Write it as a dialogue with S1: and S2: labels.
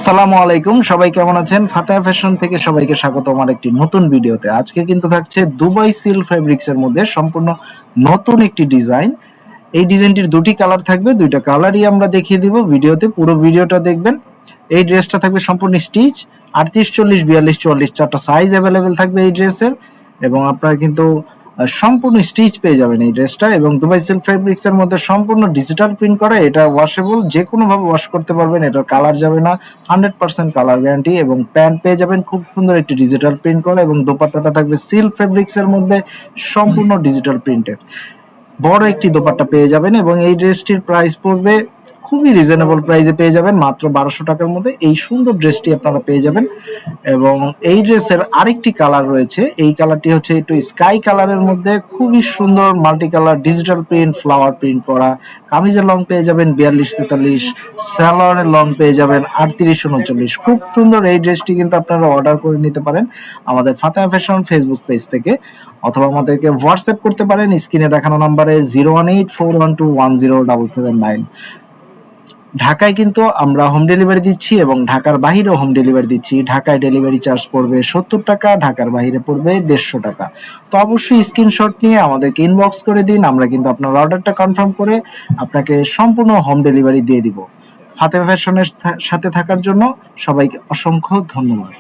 S1: আসসালামু আলাইকুম, সবাই কেমন আছেন? ফাতেহা ফ্যাশন থেকে সবাইকে স্বাগত আমার একটি নতুন ভিডিওতে। আজকে কিন্তু থাকছে দুবাই সিল্ক ফেব্রিক্স এর মধ্যে সম্পূর্ণ নতুন একটি ডিজাইন। এই ডিজাইনটির দুটি কালার থাকবে, দুইটা কালারই আমরা দেখিয়ে দিব ভিডিওতে। পুরো ভিডিওটা দেখবেন। এই ড্রেসটা থাকবে সম্পূর্ণ স্টিচ, 38, 40, 42, 44 চারটা সাইজ অ্যাভেলেবেল থাকবে এই ড্রেসের। এবং আপনারা কিন্তু সম্পূর্ণ স্টিচ পেয়ে যাবেন এই ড্রেসটা। এবং দুবাই সিল্ক ফেব্রিক্স এর মধ্যে সম্পূর্ণ ডিজিটাল প্রিন্ট করা, এটা ওয়াশেবল, যে কোনো ভাবে ওয়াশ করতে পারবেন, এটার কালার যাবে না, 100% কালার গ্যারান্টি। এবং প্যান্ট পেয়ে যাবেন খুব সুন্দর একটি ডিজিটাল প্রিন্ট করা, এবং দোপাট্টাটা থাকবে সিল্ক ফেব্রিক্স এর মধ্যে সম্পূর্ণ ডিজিটাল প্রিন্টেড। বড় একটি দোপাট্টা পেয়ে যাবেন, এবং এই ড্রেসটির প্রাইস পড়বে খুবই রিজনেবল প্রাইসে পেয়ে যাবেন, মাত্র 1200 টাকার মধ্যে এই সুন্দর ড্রেসটি আপনারা পেয়ে যাবেন। এবং এই ড্রেসের আরেকটি কালার রয়েছে, এই কালারটি হচ্ছে একটু স্কাই কালারের মধ্যে, খুবই সুন্দর multi colour digital print, flower print করা। কামিজের লং পেয়ে যাবেন 42, 43, সালোয়ারের লং পেয়ে যাবেন 38, 39। খুব সুন্দর এই ড্রেসটি কিন্তু আপনারা অর্ডার করে নিতে পারেন আমাদের ফাতেহা ফ্যাশন ফেসবুক পেজ থেকে, অথবা আমাদেরকে হোয়াটসঅ্যাপ করতে পারেন স্ক্রিনে দেখানো নাম্বারে 01841210779। ঢাকায় কিন্তু আমরা হোম ডেলিভারি দিচ্ছি, এবং ঢাকার বাহিরেও হোম ডেলিভারি দিচ্ছি। ঢাকায় ডেলিভারি চার্জ পড়বে 70 টাকা, ঢাকার বাহিরে পড়বে 150 টাকা। তো অবশ্যই স্ক্রিনশট নিয়ে আমাদেরকে ইনবক্স করে দিন, আমরা কিন্তু আপনার অর্ডারটা কনফার্ম করে আপনাকে সম্পূর্ণ হোম ডেলিভারি দিয়ে দিব। ফাতেহা ফ্যাশনের সাথে থাকার জন্য সবাইকে অসংখ্য ধন্যবাদ।